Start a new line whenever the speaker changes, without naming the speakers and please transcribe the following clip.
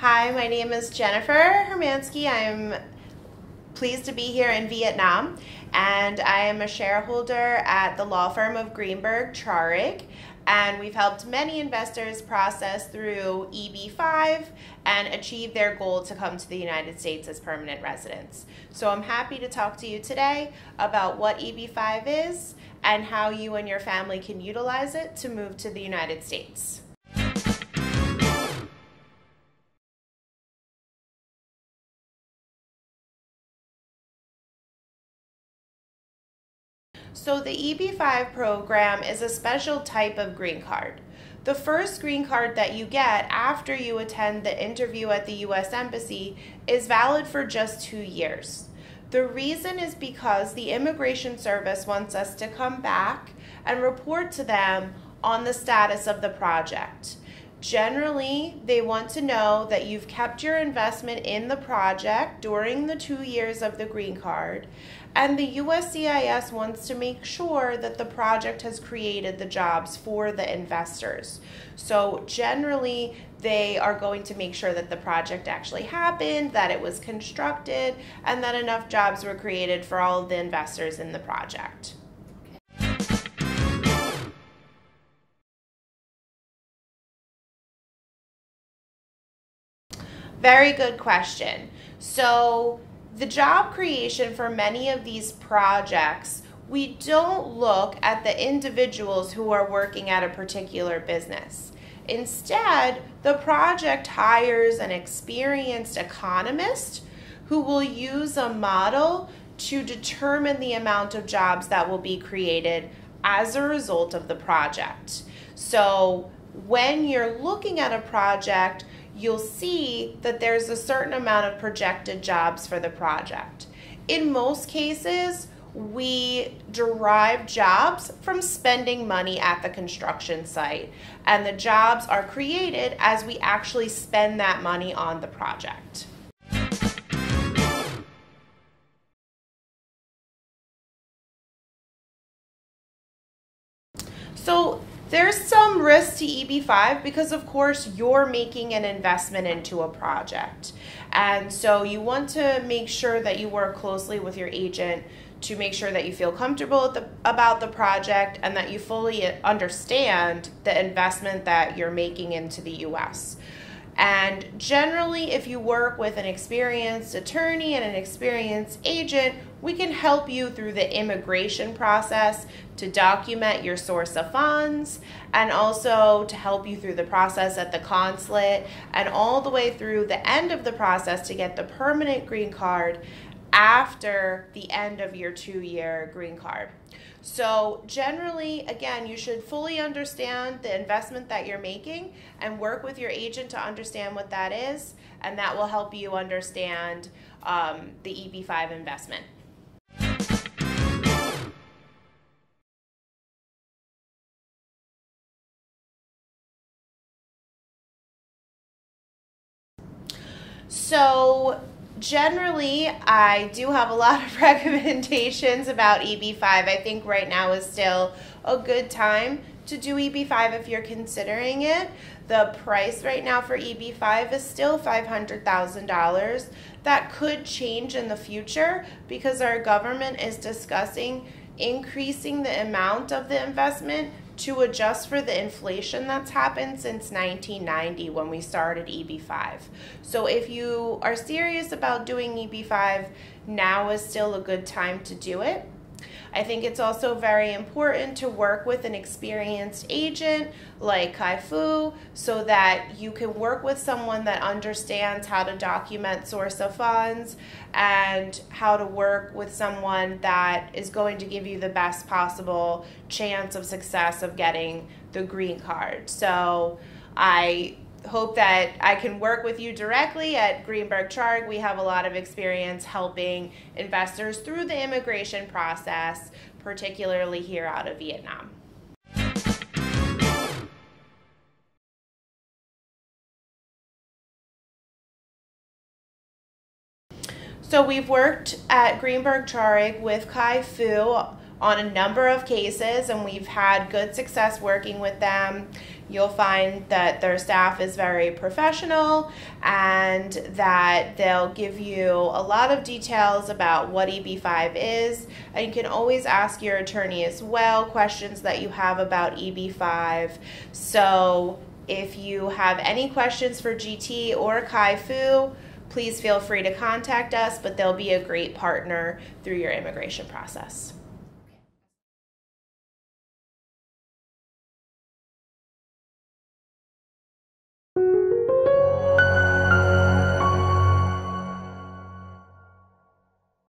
Hi, my name is Jennifer Hermansky. I'm pleased to be here in Vietnam, and I am a shareholder at the law firm of Greenberg Traurig, and we've helped many investors process through EB-5 and achieve their goal to come to the United States as permanent residents. So I'm happy to talk to you today about what EB-5 is and how you and your family can utilize it to move to the United States. So the EB-5 program is a special type of green card. The first green card that you get after you attend the interview at the U.S. Embassy is valid for just 2 years. The reason is because the Immigration Service wants us to come back and report to them on the status of the project. Generally, they want to know that you've kept your investment in the project during the 2 years of the green card, and the USCIS wants to make sure that the project has created the jobs for the investors. So generally, they are going to make sure that the project actually happened, that it was constructed, and that enough jobs were created for all of the investors in the project. Very good question. So the job creation for many of these projects, we don't look at the individuals who are working at a particular business. Instead, the project hires an experienced economist who will use a model to determine the amount of jobs that will be created as a result of the project. So when you're looking at a project, you'll see that there's a certain amount of projected jobs for the project. In most cases, we derive jobs from spending money at the construction site, and the jobs are created as we actually spend that money on the project. So there's some risk to EB-5 because, of course, you're making an investment into a project. And so you want to make sure that you work closely with your agent to make sure that you feel comfortable about the project and that you fully understand the investment that you're making into the U.S. And generally, if you work with an experienced attorney and an experienced agent, we can help you through the immigration process to document your source of funds, and also to help you through the process at the consulate and all the way through the end of the process to get the permanent green card after the end of your 2-year green card. So generally, again, you should fully understand the investment that you're making and work with your agent to understand what that is, and that will help you understand the EB-5 investment. So generally, I do have a lot of recommendations about EB-5. I think right now is still a good time to do EB-5 if you're considering it. The price right now for EB-5 is still $500,000. That could change in the future because our government is discussing increasing the amount of the investment to adjust for the inflation that's happened since 1990 when we started EB-5. So if you are serious about doing EB-5, now is still a good time to do it. I think it's also very important to work with an experienced agent like Khai Phú so that you can work with someone that understands how to document source of funds and how to work with someone that is going to give you the best possible chance of success of getting the green card. So I hope that I can work with you directly at Greenberg Traurig. We have a lot of experience helping investors through the immigration process, particularly here out of Vietnam. So we've worked at Greenberg Traurig with Khai Phú on a number of cases, and we've had good success working with them. You'll find that their staff is very professional and that they'll give you a lot of details about what EB-5 is. And you can always ask your attorney as well questions that you have about EB-5. So if you have any questions for GT or Khai Phú, please feel free to contact us, but they'll be a great partner through your immigration process.